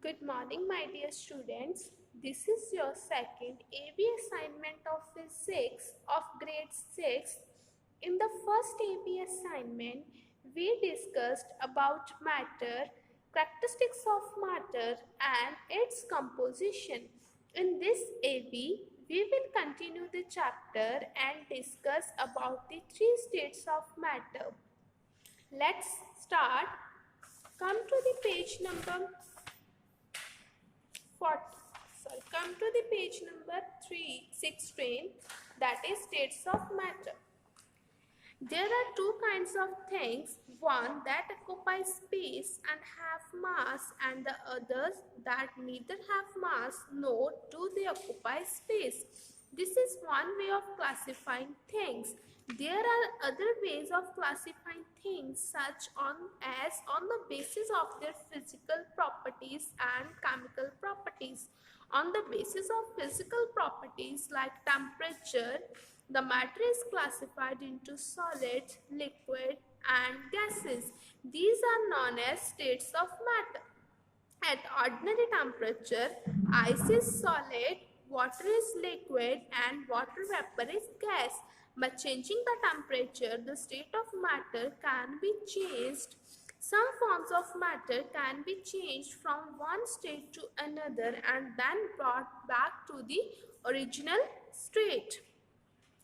Good morning, my dear students. This is your second AB assignment of physics of grade 6. In the first AB assignment, we discussed about matter, characteristics of matter and its composition. In this AB, we will continue the chapter and discuss about the three states of matter. Let's start. Come to the page number 40, come to the page number 316, that is states of matter. There are two kinds of things, one that occupy space and have mass and the others that neither have mass nor do they occupy space. This is one way of classifying things. There are other ways of classifying things such as on the basis of their physical properties and chemical properties. On the basis of physical properties like temperature, the matter is classified into solids, liquid and gases. These are known as states of matter. At ordinary temperature, ice is solid, water is liquid and water vapor is gas. By changing the temperature, the state of matter can be changed. Some forms of matter can be changed from one state to another and then brought back to the original state.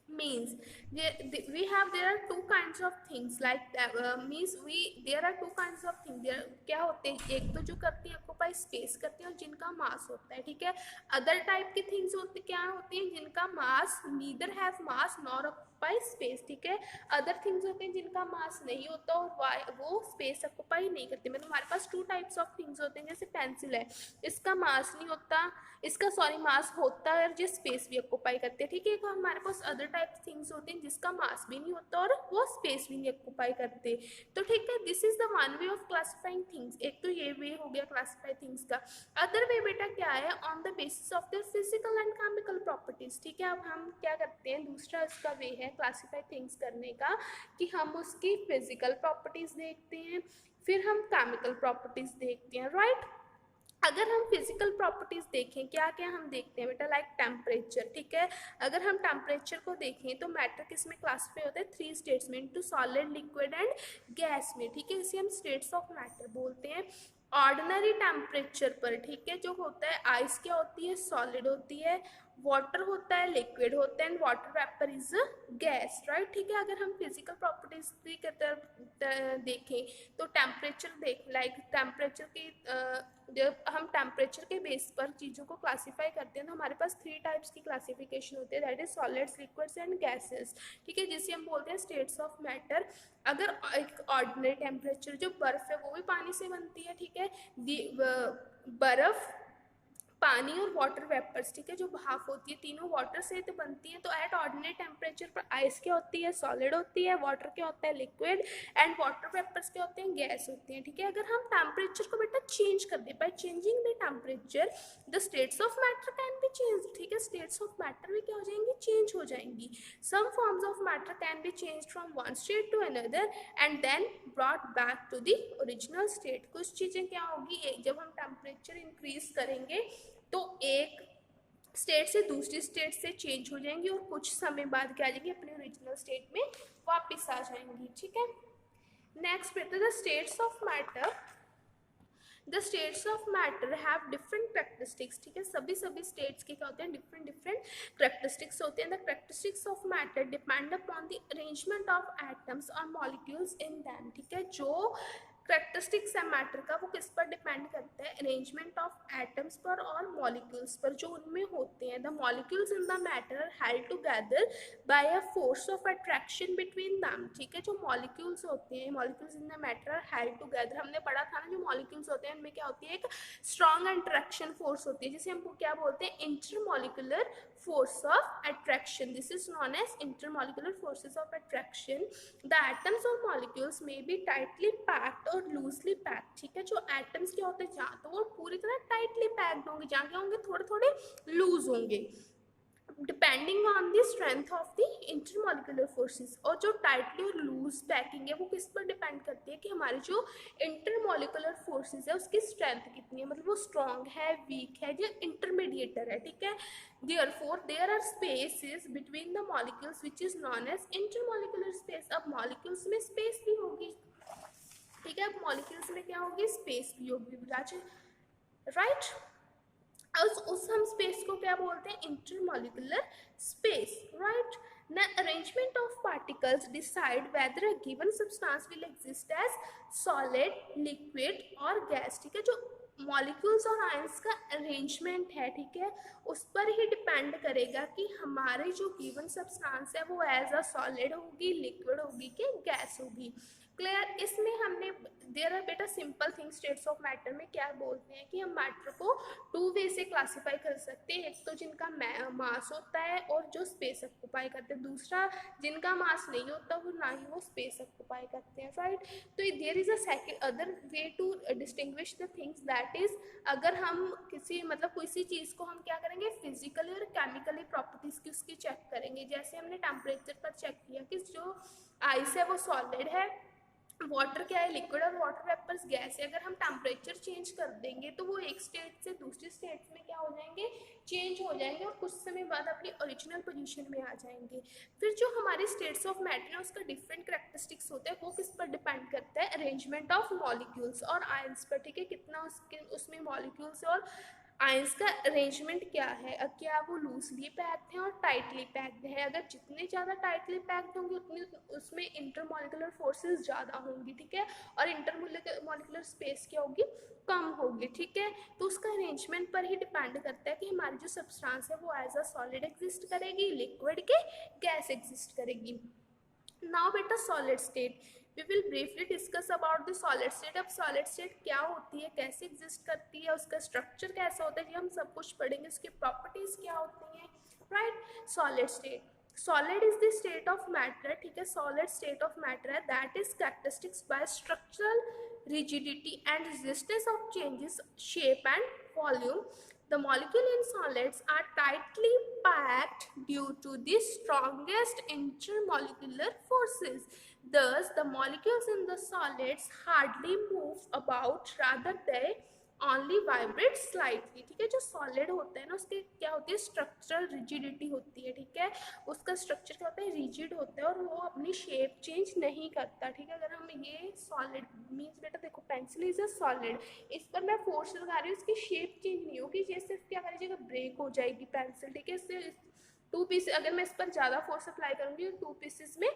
Means there are two kinds of things like there are two kinds of things there क्या होते हैं, एक तो जो करती है occupy space करते हैं और जिनका मास होता है, ठीक है. अदर टाइप के थिंग्स होते क्या होती हैं जिनका mass neither have mass nor occupy space, ठीक है. अदर थिंग्स होते हैं जिनका मास नहीं होता और वो स्पेस ऑक्यूपाई नहीं करते. मतलब हमारे पास टू टाइप्स ऑफ थिंग्स होते हैं. जैसे पेंसिल है, इसका मास नहीं होता, इसका मास होता है और जो स्पेस भी ऑक्यूपाई करते हैं, ठीक है. तो हमारे पास अदर टाइप थिंग्स होते हैं जिसका मास भी नहीं होता और वो स्पेस भी नहीं ऑक्यूपाई करते. तो ठीक है, this is the one way of classifying things. एक तो ये वे हो गया क्लासिफाई थिंग्स का. अदर वे बेटा क्या है, on the basis of their physical and chemical properties, ठीक है. अब हम क्या करते हैं, दूसरा इसका वे है क्लासिफाई थिंग्स करने का कि हम उसकी फिजिकल प्रॉपर्टीज देखते हैं, फिर हम केमिकल प्रॉपर्टीज देखते हैं, राइट. अगर हम फिजिकल प्रॉपर्टीज देखें, क्या क्या हम देखते हैं बेटा, लाइक टेम्परेचर, ठीक है. अगर हम टेम्परेचर को देखें तो मैटर किस में क्लासिफाई होता है, थ्री स्टेट्स में, into solid, liquid and gas में, ठीक है. इसे हम स्टेट्स ऑफ मैटर बोलते हैं. ऑर्डिनरी टेम्परेचर पर, ठीक है, जो होता है आइस क्या होती है, सॉलिड होती है, वाटर होता है, लिक्विड होता है and water vapour is gas, right. ठीक है. अगर हम फिजिकल प्रॉपर्टीज की देखें तो टेम्परेचर लाइक टेम्परेचर की जब हम टेम्परेचर के बेस पर चीज़ों को क्लासीफाई करते हैं तो हमारे पास थ्री टाइप्स की क्लासिफिकेशन होती है, that is solids, liquids and gases, ठीक है, जिसे हम बोलते हैं स्टेट्स ऑफ मैटर. अगर एक ऑर्डिनरी टेम्परेचर जो बर्फ़ है वो भी पानी से बनती है, ठीक है. बर्फ़, पानी और वाटर वेपर्स, ठीक है, जो भाप होती है, तीनों वाटर से तो बनती है. तो एट ऑर्डिनरी टेम्परेचर पर आइस क्या होती है, सॉलिड होती है, वाटर क्या होता है, लिक्विड एंड वाटर वेपर्स क्या होते हैं, गैस होती हैं, ठीक है. अगर हम टेम्परेचर को बेटा चेंज कर दे, by changing the temperature the states of matter can be change, ठीक है. स्टेट्स ऑफ मैटर भी क्या हो जाएंगी, चेंज हो जाएंगी. Some forms of matter can be change from one state to another and then brought back to the original state. कुछ चीज़ें क्या होगी, जब हम टेम्परेचर इंक्रीज करेंगे तो एक स्टेट से दूसरी स्टेट से चेंज हो जाएंगी और कुछ समय बाद क्या आ जाएंगी, अपने ओरिजिनल स्टेट में वापस आ जाएंगी, ठीक है. नेक्स्ट बेटा, the states of matter. The states of matter have different characteristics, ठीक है. सभी स्टेट्स के क्या होते हैं, डिफरेंट करेक्टरिस्टिक्स होते हैं. The characteristics of matter depend upon the arrangement of atoms और मॉलिक्यूल्स इन दैम, ठीक है. जो करेक्टरिस्टिक्स है मैटर का वो किस पर डिपेंड करता है, अरेंजमेंट ऑफ एटम्स पर और मॉलिक्यूल्स पर जो उनमें होते हैं. The molecules in the matter are held together by a force of attraction between them, ठीक है. जो मॉलिक्यूल्स होते हैं, molecules in the matter are held together, हमने पढ़ा था ना, जो मॉलिक्यूल्स होते हैं उनमें क्या होती है, एक स्ट्रॉन्ग अट्रैक्शन फोर्स होती है जिसे हमको क्या बोलते हैं, intermolecular force of attraction. This is known as intermolecular forces of attraction. The atoms or molecules may be tightly packed or loosely packed, ठीक है. जो atoms क्या होते हैं, जहाँ तो वो पूरी तरह tightly packed होंगे, जहाँ क्या होंगे, थोड़े थोड़े लूज होंगे. Depending on the strength of the intermolecular forces. और जो टाइटली और लूज पैकिंग है वो किस पर डिपेंड करती है कि हमारी जो इंटरमॉलिक्यूलर फोर्सेस है उसकी स्ट्रेंथ कितनी है, मतलब वो स्ट्रॉन्ग है, वीक है या इंटरमीडिएटर है, ठीक है। Therefore there are spaces between the molecules which is known as intermolecular space. अब मॉलिक्यूल्स में स्पेस भी होगी, ठीक है। अब मॉलिक्यूल्स में क्या होगी, स्पेस भी होगी, राइट। उस हम स्पेस को क्या बोलते हैं, intermolecular space, right. The arrangement of particles decide whether a given substance will exist as solid, liquid और gas, ठीक है। जो मॉलिक्यूल्स और आयंस का अरेंजमेंट है, ठीक है, उस पर ही डिपेंड करेगा कि हमारी जो गिवन सब्सटेंस है वो एज अ सॉलिड होगी, लिक्विड होगी कि गैस होगी। क्लियर। इसमें हमने देयर आर बेटा simple thing states of matter में क्या बोलते हैं कि हम मैटर को टू वे से क्लासीफाई कर सकते हैं। एक तो जिनका मास होता है और जो स्पेस ऑक्यूपाई करते हैं, दूसरा जिनका मास नहीं होता वो ना ही वो स्पेस ऑक्यूपाई करते हैं, राइट। तो there is a second other way to distinguish the things, that is अगर हम किसी मतलब किसी चीज़ को हम क्या करेंगे, फिजिकली और केमिकली प्रॉपर्टीज की उसकी चेक करेंगे। जैसे हमने टेम्परेचर पर चेक किया कि जो आइस है वो सॉलिड है, वाटर क्या है, लिक्विड, और वाटर वेपर्स गैस है। अगर हम टेम्परेचर चेंज कर देंगे तो वो एक स्टेट से दूसरी स्टेट में क्या हो जाएंगे, चेंज हो जाएंगे और कुछ समय बाद अपनी ओरिजिनल पोजीशन में आ जाएंगे। फिर जो हमारी स्टेट्स ऑफ मैटर है उसका डिफरेंट कैरेक्टरिस्टिक्स होते हैं, वो किस पर डिपेंड करता है, अरेंजमेंट ऑफ मॉलिक्यूल्स और आयंस पर, ठीक है। कितना उसमें मॉलिक्यूल्स और आयंस का अरेंजमेंट क्या है, क्या वो लूजली पैक्ड है और टाइटली पैक्ड है। अगर जितने ज़्यादा टाइटली पैक्ड होंगे उतनी उसमें इंटरमॉलिक्यूलर फोर्सेस ज़्यादा होंगी, ठीक है, और इंटरमॉलिक्यूलर स्पेस क्या होगी, कम होगी, ठीक है। तो उसका अरेंजमेंट पर ही डिपेंड करता है कि हमारी जो सब्सटेंस है वो एज अ सॉलिड एग्जिस्ट करेगी, लिक्विड के गैस एग्जिस्ट करेगी। नाउ बेटा solid state, we will briefly discuss about the solid state. अब सॉलिड स्टेट क्या होती है, कैसे एग्जिस्ट करती है, उसका स्ट्रक्चर कैसा होता है, ये हम सब कुछ पढ़ेंगे। उसकी प्रॉपर्टीज क्या होती हैं, right. Solid state, solid is the state of matter, ठीक है। सॉलिड स्टेट ऑफ मैटर है that is characteristics by structural rigidity and resistance of changes shape and volume. The molecules in solids are tightly packed due to the strongest intermolecular forces. Thus, the molecules in the solids hardly move about, rather they only vibrate slightly, ठीक है। जो solid होता है ना उसके क्या होती है, स्ट्रक्चरल रिजिडिटी होती है, ठीक है। उसका स्ट्रक्चर क्या होता है, रिजिड होता है और वो अपनी शेप चेंज नहीं करता, ठीक है। अगर हम ये सॉलिड मीन्स बेटा देखो पेंसिल इज अ सॉलिड, इस पर मैं फोर्स लगा रही हूँ, इसकी शेप चेंज नहीं होगी, ये सिर्फ क्या करेगी, ब्रेक हो जाएगी पेंसिल, ठीक है। इससे टू पीस, अगर मैं इस पर ज़्यादा फोर्स अप्लाई करूँगी तो टू पीसेस में,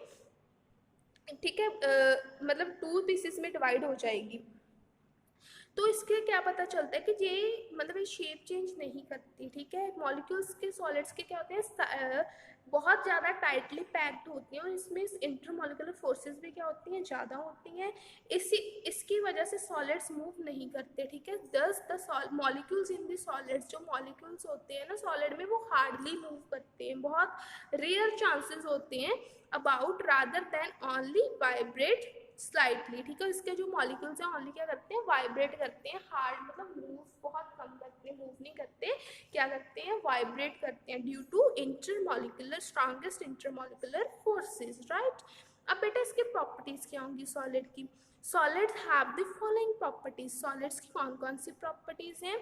ठीक है, मतलब टू पीसेस में डिवाइड हो जाएगी। तो इसके क्या पता चलता है कि ये मतलब ये शेप चेंज नहीं करती, ठीक है। मॉलिक्यूल्स के सॉलिड्स के क्या होते हैं, बहुत ज़्यादा टाइटली पैक्ड होती हैं और इसमें इंटरमॉलिक्यूलर फोर्सेस भी क्या होती हैं, ज़्यादा होती हैं। इसकी वजह से सॉलिड्स मूव नहीं करते, ठीक है। दस the molecules in the solids, जो मॉलिक्यूल्स होते हैं ना सॉलिड में, वो हार्डली मूव करते हैं, बहुत रेयर चांसेस होते हैं about, rather than only vibrate slightly, ठीक है। इसके जो मॉलिक्यूल्स हैं ओनली क्या करते हैं, वाइब्रेट करते हैं, हार्ड मतलब मूव बहुत कम करते हैं, मूव नहीं करते, क्या करते हैं, वाइब्रेट करते हैं, due to intermolecular strongest intermolecular forces, right. अब बेटा इसकी प्रॉपर्टीज क्या होंगी सॉलिड की, solid have the following properties. Solids की कौन कौन सी प्रॉपर्टीज हैं,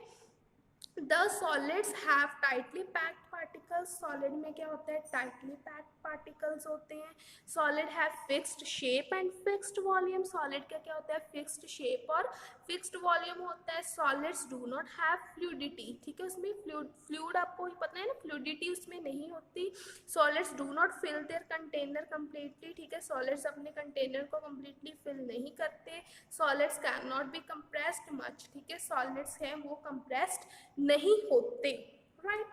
The solids have tightly packed particles. Solid में क्या होता है, tightly packed particles होते हैं. Solid have fixed shape and fixed volume. Solid का क्या होता है, fixed shape और fixed volume होता है. Solids do not have fluidity, ठीक है, उसमें fluid आपको ही पता है ना, fluidity उसमें नहीं होती. Solids do not fill their container completely, ठीक है, solids अपने container को completely fill नहीं करते. Solids cannot be compressed much, ठीक है, solids हैं वो compressed नहीं होते, राइट।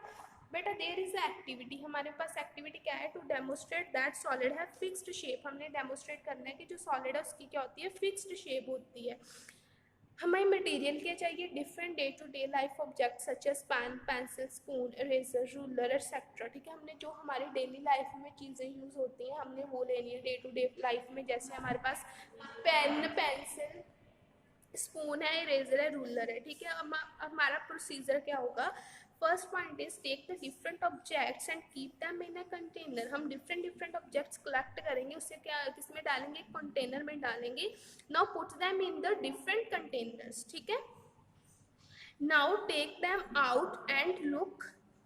बेटा देयर इज एक्टिविटी, हमारे पास एक्टिविटी क्या है, टू डेमोस्ट्रेट दैट सॉलिड है फिक्स्ड शेप। हमने डेमोस्ट्रेट करना है कि जो सॉलिड है उसकी क्या होती है, फिक्स्ड शेप होती है। हमें मटेरियल क्या चाहिए, different day to day life object such as pen, pencil, spoon, eraser, ruler etcetera, ठीक है। हमने जो हमारी डेली लाइफ में चीज़ें यूज़ होती हैं हमने वो लेनी है डे टू डे लाइफ में। जैसे हमारे पास पेन, पेंसिल, स्पून है, इरेजर है, रूलर है, ठीक है। अब हमारा प्रोसीजर क्या होगा, first point is take the different objects and keep them in a container. हम डिफरेंट डिफरेंट ऑब्जेक्ट्स कलेक्ट करेंगे, उससे क्या किसमें डालेंगे, कंटेनर में डालेंगे। Now put them in the different containers, ठीक है। Now take them out and look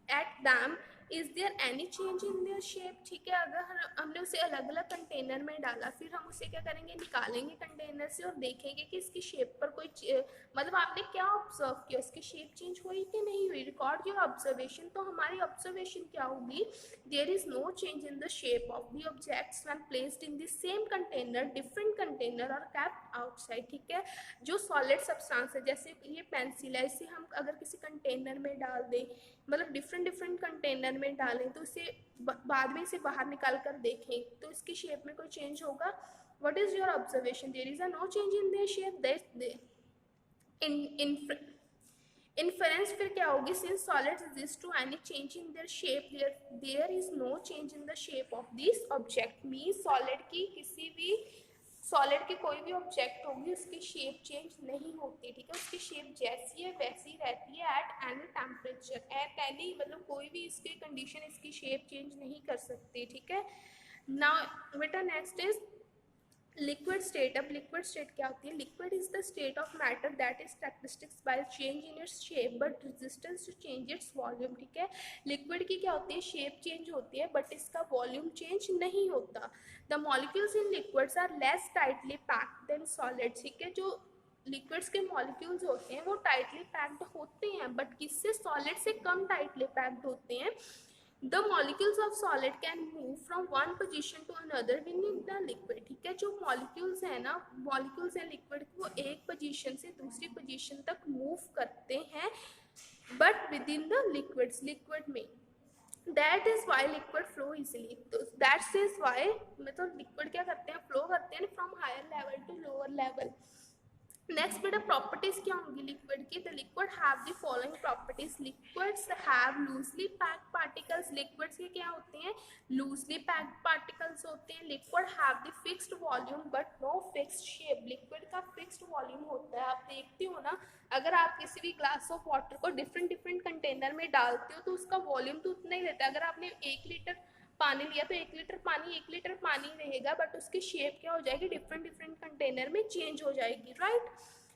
at them, is there any change in their shape, ठीक है। अगर हमने उसे अलग अलग कंटेनर में डाला, फिर हम उसे क्या करेंगे, निकालेंगे कंटेनर से और देखेंगे कि इसकी शेप पर कोई मतलब आपने क्या ऑब्जर्व किया, उसकी शेप चेंज हुई कि नहीं हुई। Record your observation. तो हमारी ऑब्जर्वेशन क्या होगी, there is no change in the shape of the objects when placed in the same container, different container और केप्ट आउटसाइड, ठीक है। जो सॉलिड सब्सटेंस है, जैसे ये पेंसिल है, इसे हम अगर किसी कंटेनर में डाल दें, मतलब डिफरेंट डिफरेंट कंटेनर में डालें, तो इसे बाद में इसे बाहर निकाल कर देखें तो इसकी शेप में कोई चेंज होगा। What is your observation, there is a no change in their shape, inference फिर क्या होगी, since solids exist to any change in their shape, there is no change in the shape of this object. Means solid की किसी भी solid की कोई भी object होगी उसकी शेप चेंज नहीं होती, ठीक है। उसकी शेप जैसी है वैसी रहती है at any temperature, at any मतलब कोई भी इसकी कंडीशन इसकी शेप चेंज नहीं कर सकती, ठीक है। नाउ बेटा नेक्स्ट इज लिक्विड स्टेट। अब लिक्विड स्टेट क्या होती है, liquid is the state of matter that is characteristics by change in its shape but resistance to change its volume, ठीक है। लिक्विड की क्या होती है, शेप चेंज होती है बट इसका वॉल्यूम चेंज नहीं होता। The molecules in liquids are less tightly packed than solids, ठीक है। जो लिक्विड्स के मॉलिक्यूल्स होते हैं वो टाइटली पैक्ड होते हैं, बट किससे, सॉलिड से कम टाइटली पैक्ड होते हैं। The molecules of solid can move from one position to another within the liquid, ठीक है। जो molecules है ना, molecules है लिक्विड, वो एक पोजीशन से दूसरी पोजीशन तक मूव करते हैं but within the liquids, liquid में। That is why liquid flow easily, तो दैट इज वाई मतलब लिक्विड क्या करते हैं, फ्लो करते हैं from higher level to lower level. Next बेटा प्रॉपर्टीज क्या होंगी लिक्विड की, the liquid have the following properties. Liquids have loosely packed particles, liquids के क्या होते हैं, लूजली पैक्ड पार्टिकल्स होते हैं। Liquid have the fixed volume but no fixed shape, liquid का फिक्स्ड वॉल्यूम होता है। आप देखते हो ना, अगर आप किसी भी ग्लास ऑफ वाटर को डिफरेंट डिफरेंट कंटेनर में डालते हो तो उसका वॉल्यूम तो उतना ही रहता है। अगर आपने 1 लीटर पानी लिया तो 1 लीटर पानी रहेगा, बट उसकी शेप क्या हो जाएगी, डिफरेंट डिफरेंट कंटेनर में चेंज हो जाएगी, right.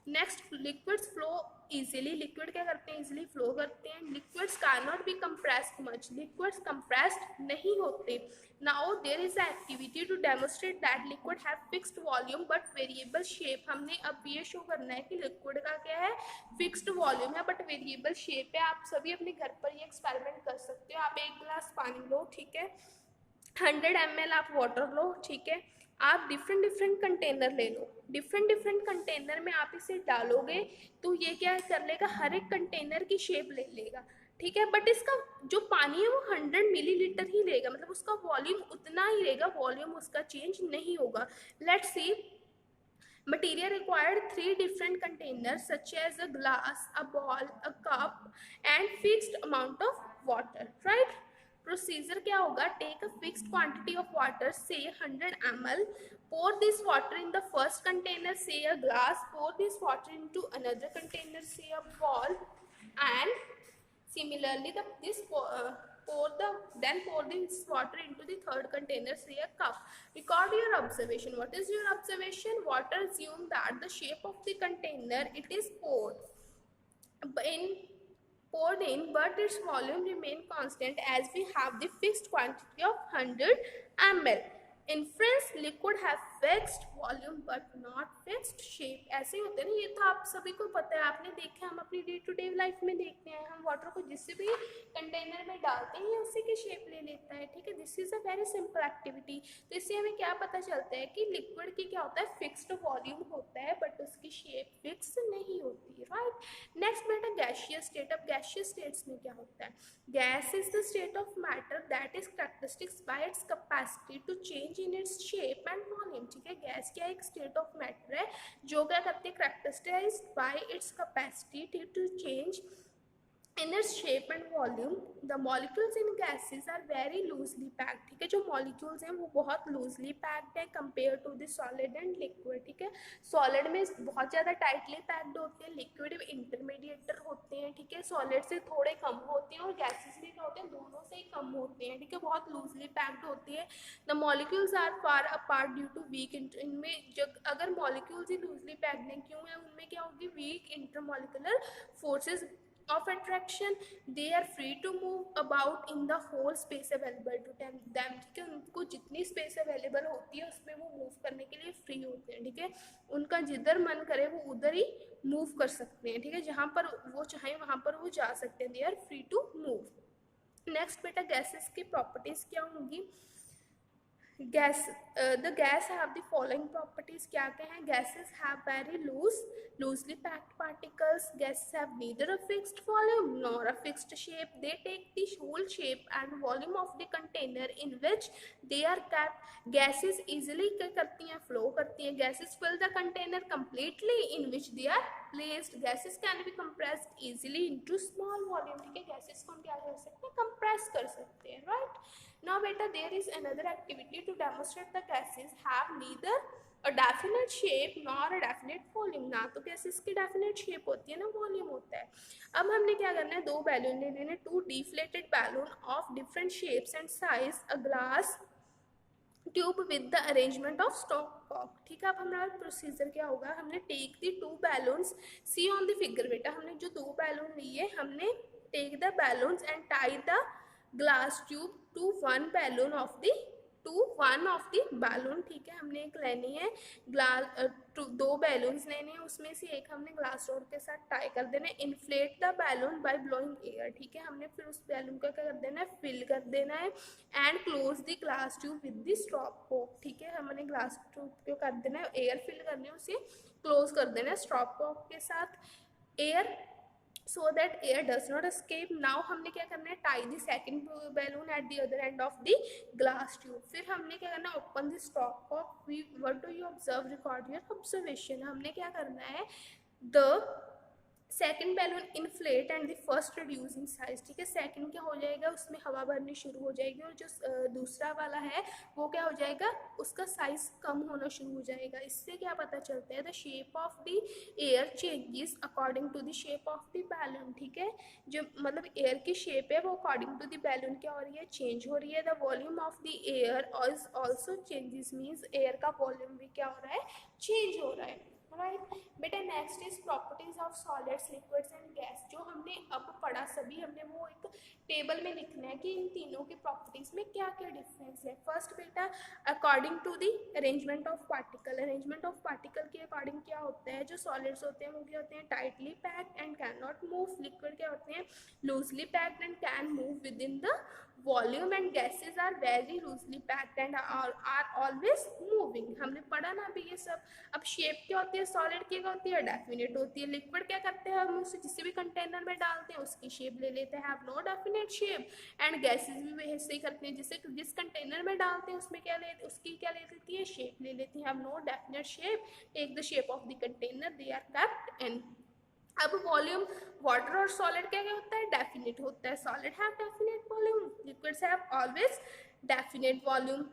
Next liquids flow easily, liquid क्या करते हैं, इजीली फ्लो करते हैं। Liquids can not be compressed much, liquids compressed नहीं होते। Now there is a activity to demonstrate that liquid have fixed volume but variable shape. हमने अब ये शो करना है कि लिक्विड का क्या है, फिक्स्ड वॉल्यूम है बट वेरिएबल शेप है। आप सभी अपने घर पर ये एक्सपेरिमेंट कर सकते हो। आप 1 गिलास पानी लो, ठीक है, 100 ml आप वाटर लो, ठीक है। आप डिफरेंट डिफरेंट कंटेनर ले लो, डिफरेंट डिफरेंट कंटेनर में आप इसे डालोगे तो ये क्या कर लेगा, हर एक कंटेनर की शेप ले लेगा, ठीक है। बट इसका जो पानी है वो 100 मिलीलीटर ही लेगा, मतलब उसका वॉल्यूम उतना ही रहेगा, वॉल्यूम उसका चेंज नहीं होगा। Let's see material required 3 different containers such as a glass, a ball, a cup and fixed amount of water, right। Procedure क्या होगा, take a fixed quantity of water से 100 ml, pour this water in the first container say a glass, pour this water into another container say a ball and similarly pour this water into the third container say a cup. Record your observation. What is your observation? Water assume that the shape of the container it is poured in but its volume remain constant as we have the fixed quantity of 100 ml. Inference liquid have fixed volume but not fixed shape. ऐसे ही होते हैं ना, ये तो आप सभी को पता है, आपने देखा, हम अपनी डे टू डे लाइफ में देखते हैं, हम वाटर को जिस भी कंटेनर में डालते हैं ये उसी की शेप ले लेता है, ठीक है। This is a very simple activity. तो इससे हमें क्या पता चलता है कि लिक्विड की क्या होता है, फिक्स्ड वॉल्यूम होता है बट उसकी शेप फिक्स नहीं होती, राइट। नेक्स्ट बेटा गैसियस स्टेट। अब गैसियस स्टेट्स में क्या होता है, gas is the state of matter that is characteristics by its capacity to change in its shape and volume, ठीक है। गैस क्या एक स्टेट ऑफ मैटर है जो क्या करती है, characterized by its capacity to change in its shape and volume the molecules in gases are very loosely packed, ठीक है। जो मॉलिक्यूल्स हैं वो बहुत लूजली पैक्ड है compare to the solid and liquid, ठीक है। सॉलिड में बहुत ज़्यादा टाइटली पैक्ड होते हैं, लिक्विड में इंटरमीडिएटर होते हैं, ठीक है। सॉलिड से थोड़े कम होते हैं और गैसेज में क्या होते हैं, दोनों से ही कम होते हैं, ठीक है। बहुत लूजली पैक्ड होती है। The molecules are far apart due to weak इनमें जब अगर मॉलिक्यूल्स ही लूजली पैक्ड हैं, क्यों है, उनमें क्या होगी, weak intermolecular forces of attraction, they are free to move about in the whole space available to them, ठीक है। उनको जितनी स्पेस अवेलेबल होती है उसमें वो मूव करने के लिए फ्री होते हैं, ठीक है। उनका जिधर मन करे वो उधर ही मूव कर सकते हैं, ठीक है। जहाँ पर वो चाहे वहाँ पर वो जा सकते हैं, they are free to move. Next बेटा गैसेस की प्रॉपर्टीज क्या होंगी। Gas the gas have the following properties, क्या क्या हैं। Gases have very loosely packed particles. Gases have neither a fixed volume nor a fixed shape. They take the whole shape and volume of the container in which they are kept. Gases easily क्या करती हैं, flow करती हैं। Gases fill the container completely in which they are placed. Gases can be compressed easily into small volume, ठीक है। Gases को हम क्या कर सकते हैं, compress कर सकते हैं, right। Now beta there is another activity to demonstrate the gases have neither a definite shape nor a definite volume। ना तो gases की definite shape होती है ना volume होता है। अब हमने क्या करना है, दो बैलून ले लेने, two deflated balloon of different shapes and size, a glass tube with the arrangement of stopcock, ठीक है। अब हमारा प्रोसीजर क्या होगा, हमने take the two balloons, see on the figure बेटा, हमने जो दो बैलून लिए हमने take the balloons and tie the glass tube to one balloon of the balloon, ठीक है। हमने एक लेनी है ग्लास दो बैलून्स लेने हैं, उसमें से एक हमने ग्लास रॉड के साथ टाई कर देना है। Inflate the balloon by blowing air, ठीक है। हमने फिर उस बैलून का क्या कर देना है, फिल कर देना है। And close the glass tube with the stop cock, ठीक है। हमने ग्लास ट्यूब को कर देना है, एयर फिल करनी है, उसे क्लोज कर देना है स्टॉप कॉक के साथ, air so that air does not escape। now हमने क्या करना है, tie the second balloon at the other end of the glass tube। फिर हमने क्या करना है, open the stop cock। what do you observe, record your observation। हमने क्या करना है, the second balloon inflate and the first reduce in size, ठीक है। सेकेंड क्या हो जाएगा, उसमें हवा भरनी शुरू हो जाएगी, और जो दूसरा वाला है वो क्या हो जाएगा, उसका साइज कम होना शुरू हो जाएगा। इससे क्या पता चलता है, the shape of the air changes according to the shape of the balloon, ठीक है। जो मतलब एयर की शेप है वो अकॉर्डिंग टू द बैलून क्या हो रही है, चेंज हो रही है। The volume of the air also changes, means air का वॉल्यूम भी क्या हो रहा है, चेंज हो रहा है, राइट। बेटा next is properties of solids, liquids and gas. जो हमने अब पढ़ा सभी हमने वो एक टेबल में लिखना है कि इन तीनों की प्रॉपर्टीज में क्या क्या डिफरेंस है। फर्स्ट बेटा according to the arrangement of particle, arrangement of particle के अकॉर्डिंग क्या होता है, जो सॉलिड्स होते हैं वो क्या होते हैं, tightly packed and can not move. Liquid क्या होते हैं, loosely packed and can move within the volume. And gases are very loosely packed and are always moving. हमने पढ़ा ना अभी ये सब। अब शेप क्या होती है, सॉलिड की क्या होती है, डेफिनेट होती है। लिक्विड क्या करते हैं, हम उसे किसी भी कंटेनर में डालते हैं उसकी शेप ले लेते हैं, have no definite shape. And gases भी वैसे ही करते हैं, जिसे जिस कंटेनर में डालते हैं उसमें क्या ले उसकी क्या ले लेती है, शेप ले लेती है, have no definite shape. Take the shape of the container, they are kept in. अब वॉल्यूम, वाटर और सॉलिड क्या क्या होता है, डेफिनेट होता है। Solid have definite volume, liquids have always definite volume,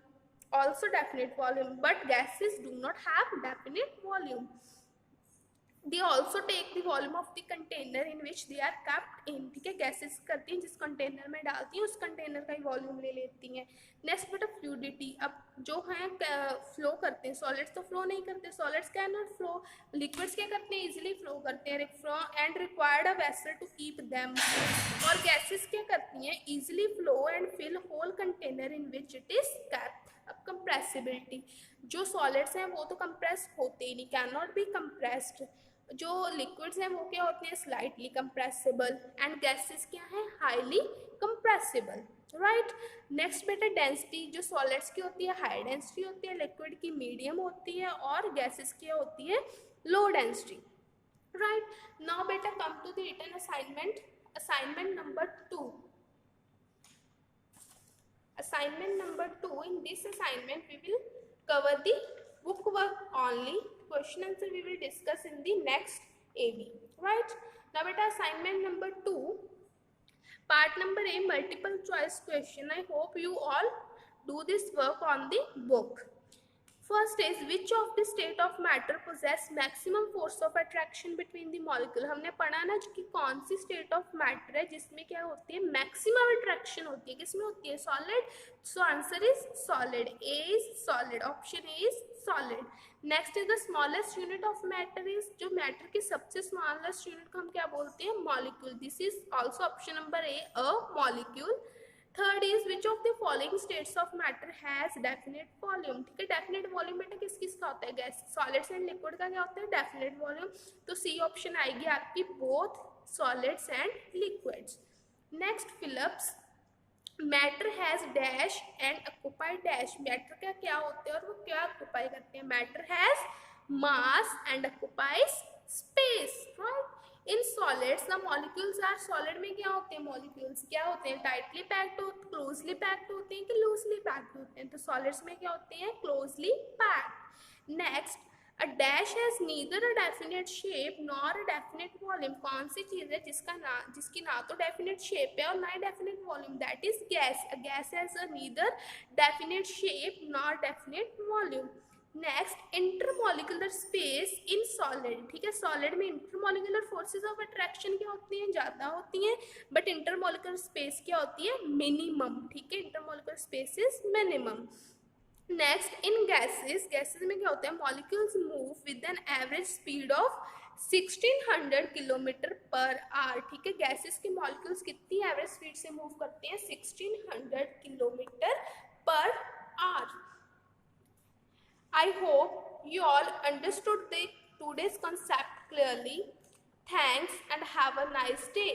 also definite volume, but gases do not have definite volume। they also take the volume of the container in which they are kept in, ठीक है। Gases करती हैं जिस container में डालती हैं उस container का ही वॉल्यूम ले लेती हैं। नेक्स्ट बेटा फ्लूडिटी। अब जो है फ्लो करते हैं, सॉलिड्स तो फ्लो नहीं करते, solids can not flow. Liquids क्या करते हैं, इजीली फ्लो करते हैं, and required a vessel to keep them. और गैसेस क्या करती हैं, easily flow and fill whole container in which it is kept. अब कंप्रेसिबिलिटी, जो सॉलिड्स हैं वो तो कंप्रेस होते ही नहीं, कैन नॉट बी कंप्रेस्ड। जो लिक्विड्स हैं वो क्या होते हैं, स्लाइटली कंप्रेसिबल। एंड गैसेस क्या है, हाईली कंप्रेसिबल, राइट। नेक्स्ट बेटा डेंसिटी, जो सॉलिड्स की होती है हाई डेंसिटी होती है, लिक्विड की मीडियम होती है, और गैसेस की होती है लो डेंसिटी, राइट। नाउ बेटा come to the written assignment. Assignment number 2। Assignment number 2. In this assignment, we will cover the book work only. Question answer we will discuss in the next AB. Right? Now, beta assignment number 2. Part number A, multiple choice question. I hope you all do this work on the book. First is which of the state of matter possess maximum force of attraction between the molecule. हमने पढ़ा ना कि कौन सी state of matter है जिसमें क्या होती है, मैक्सिमम अट्रैक्शन होती है. किसमें होती है, solid. So answer is solid. A is solid. Option A is solid. Next is the smallest unit of matter is, जो मैटर की सबसे स्मॉलेस्ट यूनिट को हम क्या बोलते हैं, molecule. This is also option number A, a molecule. Third is which of the following states of matter has definite volume. ठीक है, डेफिनेट वॉल्यूम बेटा किस किस का होता है, गैस, सॉलिड्स एंड लिक्विड का क्या होता है, डेफिनेट वॉल्यूम. तो सी ऑप्शन आएगी आपकी, both solids and liquids. Next fill ups, matter has dash and occupy dash. Matter का क्या होते हैं और वो क्या ऑक्यूपाई करते हैं. Matter has mass and occupies space, right. In solids the molecules are, solid में क्या होते हैं, मॉलिक्यूल्स क्या होते हैं, टाइटली पैक्ड, क्लोजली पैक्ड होते हैं कि लूजली पैक्ड होते हैं. तो सॉलिड्स में क्या होते हैं, closely packed. Next, a dash has neither a definite shape nor a definite volume. कौन सी चीज है जिसकी ना तो डेफिनेट शेप है और ना ही definite volume, that is gas. A gas has a neither definite shape nor definite volume. Next, intermolecular space in solid. ठीक है, सॉलिड में इंटरमॉलिक्यूलर फोर्सेस ऑफ अट्रैक्शन क्या होती हैं, ज्यादा होती हैं, बट इंटरमॉलिक्यूलर स्पेस क्या होती है, मिनिमम. ठीक है, intermolecular space is minimum. Next, in gases, gases में क्या होता है, molecules move with an average speed of 1600 kilometre per hour. ठीक है, गैसेस के मॉलिक्यूल्स कितनी एवरेज स्पीड से मूव करते हैं, 1600 kilometre per hour. I hope you all understood the today's concept clearly. Thanks and have a nice day.